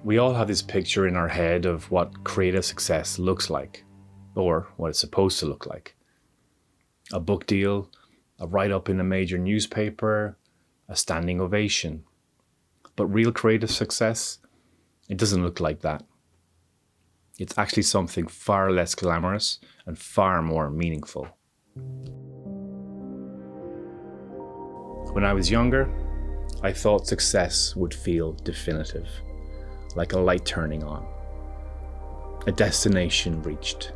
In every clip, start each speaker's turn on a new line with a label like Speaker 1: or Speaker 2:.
Speaker 1: We all have this picture in our head of what creative success looks like, or what it's supposed to look like. A book deal, a write-up in a major newspaper, a standing ovation. But real creative success, it doesn't look like that. It's actually something far less glamorous and far more meaningful. When I was younger, I thought success would feel definitive, like a light turning on. A destination reached.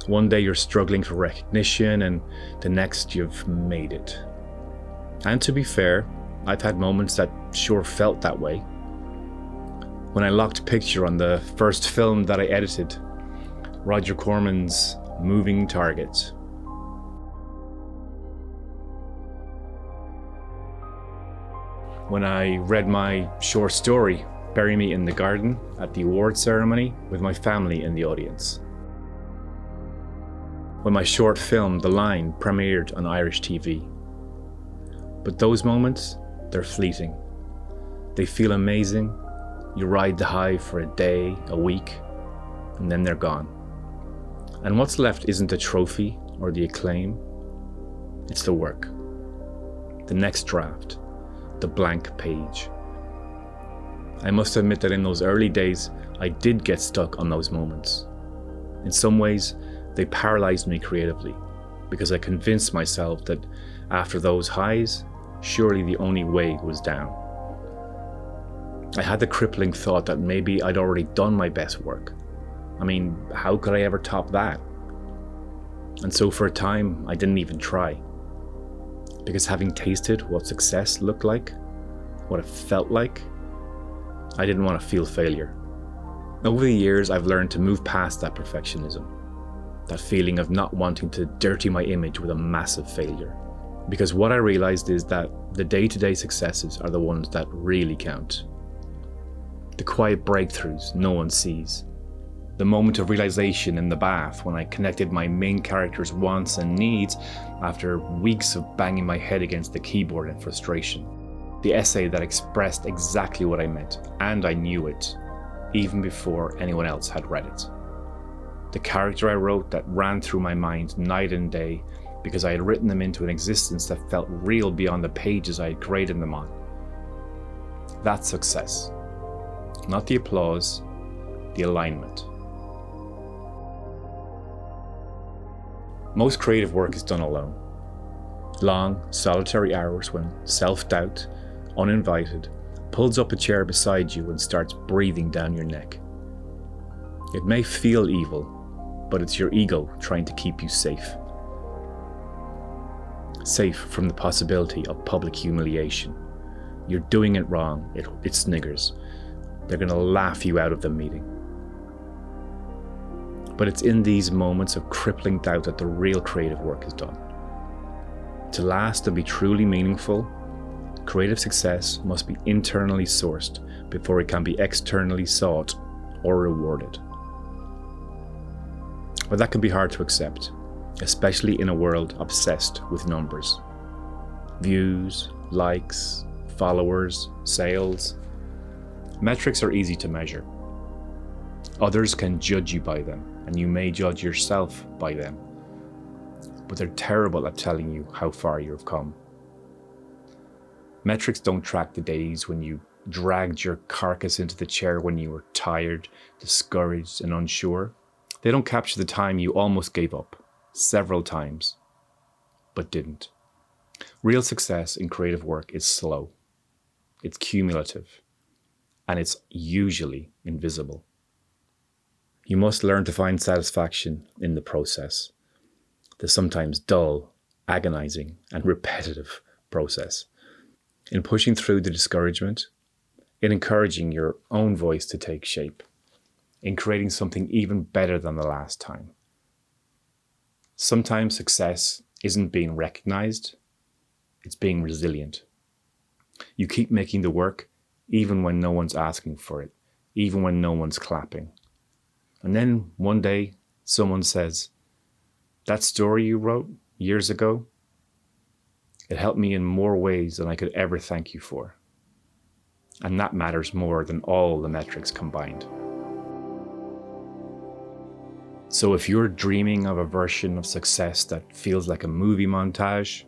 Speaker 1: One day you're struggling for recognition and the next you've made it. And to be fair, I've had moments that sure felt that way. When I locked picture on the first film that I edited, Roger Corman's Moving Target. When I read my short story, Bury Me in the Garden, at the awards ceremony with my family in the audience. When my short film, The Line, premiered on Irish TV. But those moments, they're fleeting. They feel amazing. You ride the high for a day, a week, and then they're gone. And what's left isn't the trophy or the acclaim. It's the work. The next draft. The blank page. I must admit that in those early days, I did get stuck on those moments. In some ways, they paralyzed me creatively because I convinced myself that after those highs, surely the only way was down. I had the crippling thought that maybe I'd already done my best work. I mean, how could I ever top that? And so for a time, I didn't even try. Because having tasted what success looked like, what it felt like, I didn't want to feel failure. Over the years, I've learned to move past that perfectionism, that feeling of not wanting to dirty my image with a massive failure. Because what I realized is that the day-to-day successes are the ones that really count. The quiet breakthroughs no one sees. The moment of realization in the bath when I connected my main character's wants and needs after weeks of banging my head against the keyboard in frustration. The essay that expressed exactly what I meant, and I knew it, even before anyone else had read it. The character I wrote that ran through my mind night and day because I had written them into an existence that felt real beyond the pages I had graded them on. That's success. Not the applause, the alignment. Most creative work is done alone. Long, solitary hours when self-doubt, uninvited, pulls up a chair beside you and starts breathing down your neck. It may feel evil, but it's your ego trying to keep you safe. Safe from the possibility of public humiliation. You're doing it wrong, it sniggers. They're going to laugh you out of the meeting. But it's in these moments of crippling doubt that the real creative work is done. To last and be truly meaningful, creative success must be internally sourced before it can be externally sought or rewarded. But that can be hard to accept, especially in a world obsessed with numbers. Views, likes, followers, sales. Metrics are easy to measure. Others can judge you by them, and you may judge yourself by them. But they're terrible at telling you how far you've come. Metrics don't track the days when you dragged your carcass into the chair when you were tired, discouraged, and unsure. They don't capture the time you almost gave up, several times, but didn't. Real success in creative work is slow. It's cumulative, and it's usually invisible. You must learn to find satisfaction in the process, the sometimes dull, agonizing, and repetitive process. In pushing through the discouragement, in encouraging your own voice to take shape, in creating something even better than the last time. Sometimes success isn't being recognized, it's being resilient. You keep making the work even when no one's asking for it, even when no one's clapping. And then one day, someone says, "That story you wrote years ago, it helped me in more ways than I could ever thank you for." And that matters more than all the metrics combined. So if you're dreaming of a version of success that feels like a movie montage,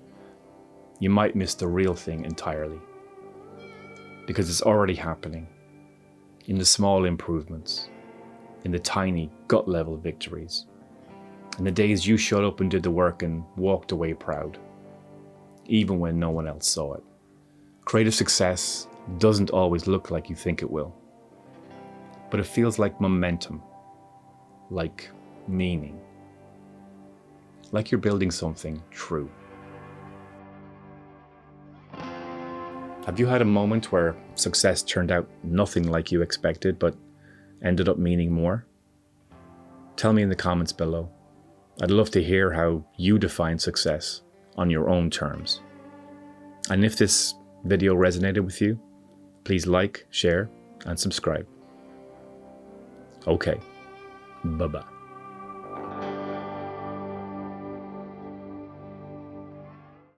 Speaker 1: you might miss the real thing entirely. Because it's already happening. In the small improvements, in the tiny gut-level victories, in the days you showed up and did the work and walked away proud, even when no one else saw it. Creative success doesn't always look like you think it will, but it feels like momentum, like meaning, like you're building something true. Have you had a moment where success turned out nothing like you expected, but ended up meaning more? Tell me in the comments below. I'd love to hear how you define success on your own terms. And if this video resonated with you, please like, share, and subscribe. Okay, bye-bye.